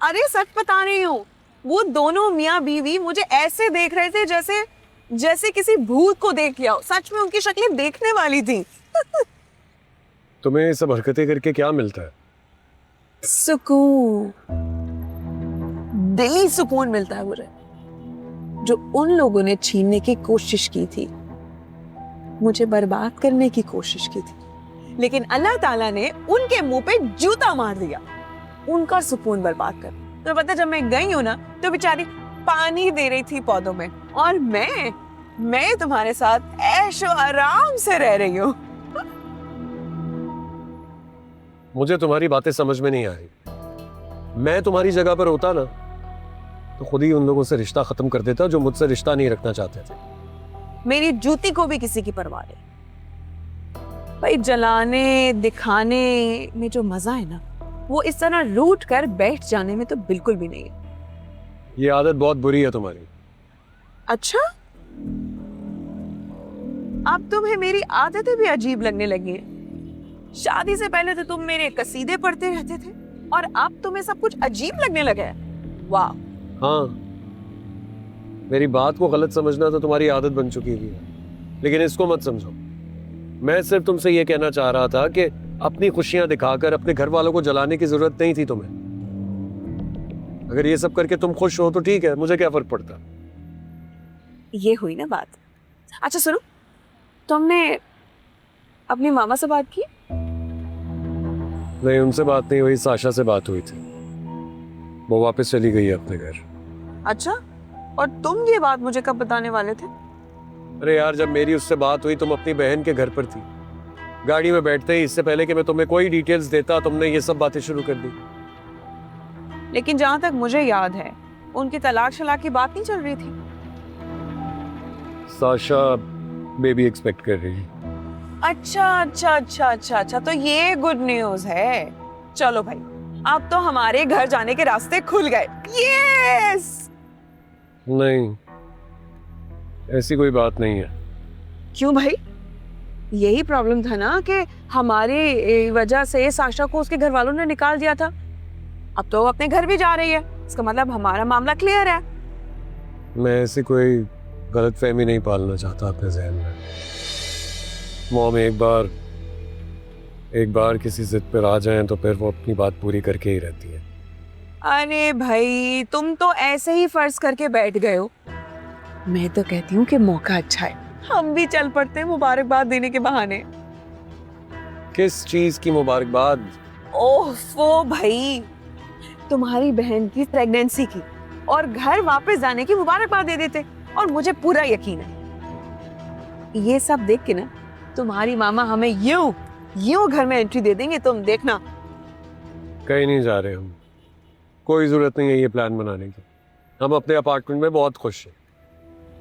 अरे सच बता रही हूँ, वो दोनों मियाँ बीवी मुझे ऐसे देख रहे थे जैसे जैसे किसी भूत को देख लिया हो। सच में उनकी शक्लें देखने वाली थी। तुम्हें ये सब हरकतें करके क्या मिलता है? सुकून, दिली सुकून मिलता है मुझे, जो उन लोगों ने छीनने की कोशिश की थी, मुझे बर्बाद करने की कोशिश की थी, लेकिन अल्लाह ताला ने उनके मुंह पे जूता मार दिया, उनका सुकून बर्बाद कर। तो पता जब मैं गई हूं ना, तो बेचारी पानी दे रही थी पौधों में, और मैं तुम्हारे साथ ऐशो आराम से रह रही हूँ। मुझे तुम्हारी बातें समझ में नहीं आई। मैं तुम्हारी जगह पर होता ना तो खुद ही उन लोगों से रिश्ता खत्म कर देता जो मुझसे रिश्ता नहीं रखना चाहते थे। मेरी जूती को भी किसी की परवाह नहीं भाई। जलाने दिखाने में जो मजा है ना, वो इस तरह रूठ कर बैठ जाने में तो बिल्कुल भी नहीं है। ये आदत बहुत बुरी है तुम्हारी। अच्छा, अब तुम्हें मेरी आदतें भी अजीब लगने लगी हैं। शादी से पहले तो तुम मेरे कसीदे पढ़ते रहते थे, और अब तुम्हें सब कुछ अजीब लगने लगा है। वाह। हाँ, मेरी बात को गलत समझना तो तुम्हारी आदत बन चुकी हुई है, लेकिन इसको मत समझो। मैं सिर्फ तुमसे ये कहना चाह रहा था कि अपनी खुशियां दिखाकर अपने घर वालों को जलाने की जरूरत नहीं थी तुम्हें। अगर ये सब करके तुम खुश हो तो ठीक है, मुझे क्या फर्क पड़ता। ये हुई ना बात। अच्छा सुनो, तुमने अपनी मामा से बात की? नहीं, उनसे बात नहीं हुई, साशा से बात हुई थी। वो वापस चली गई है अपने घर। अच्छा, और तुम ये बात मुझे कब बताने वाले थे? अरे यार, जब मेरी उससे बात हुई तुम अपनी बहन के घर पर थी। गाड़ी में बैठते ही, इससे पहले कि मैं तुम्हें कोई डिटेल्स देता, तुमने ये सब बातें शुरू कर दी। लेकिन जहां तक मुझे याद है, उनकी तलाक शलाक की बात नहीं चल रही थी। साशा बेबी एक्सपेक्ट कर रही है। अच्छा, तो ये गुड न्यूज है। चलो भाई, अब तो हमारे घर जाने के रास्ते खुल गए। यस। नहीं, ऐसी कोई बात नहीं है। क्यों भाई? यही प्रॉब्लम था ना कि हमारी वजह से साशा को उसके घर वालों ने निकाल दिया था। अब तो वो अपने घर भी जा रही है, इसका मतलब हमारा मामला क्लियर है। मैं ऐसी कोई गलतफहमी नहीं पालना चाहता अपने जहन में। मॉम एक बार किसी जिद पर आ जाएं तो फिर वो अपनी बात पूरी करके ही रहती है। अरे भाई, तुम तो ऐसे ही फर्ज करके बैठ गए हो। मैं तो कहती हूँ कि मौका अच्छा है, हम भी चल पड़ते हैं मुबारकबाद देने के बहाने। किस चीज की मुबारकबाद? ओफो भाई, तुम्हारी बहन की प्रेगनेंसी की और घर वापस जाने की मुबारकबाद दे देते, और मुझे पूरा यकीन है ये सब देख के ना तुम्हारी मामा हमें यूं घर में एंट्री दे देंगे, तुम देखना। कहीं नहीं जा रहे हम, कोई जरूरत नहीं है ये प्लान बनाने की। हम अपने अपार्टमेंट में बहुत खुश हैं,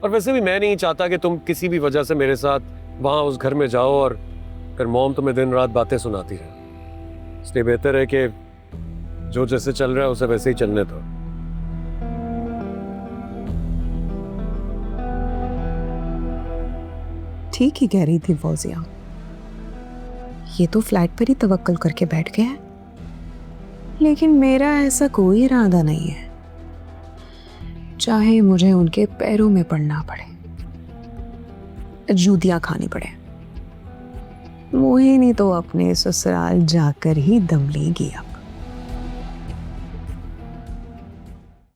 और वैसे भी मैं नहीं चाहता कि तुम किसी भी वजह से मेरे साथ वहां उस घर में जाओ और फिर मॉम तुम्हें दिन रात बातें सुनाती रहे। इसलिए बेहतर है कि जो जैसे चल रहा है उसे वैसे ही चलने दो। ठीक ही कह रही थी फौजिया, ये तो फ्लैट पर ही तवक्कल करके बैठ गया है, लेकिन मेरा ऐसा कोई इरादा नहीं है, चाहे मुझे उनके पैरों में पड़ना पड़े, जूतियां खानी पड़े। मोहिनी तो अपने ससुराल जाकर ही दम लेगी अब।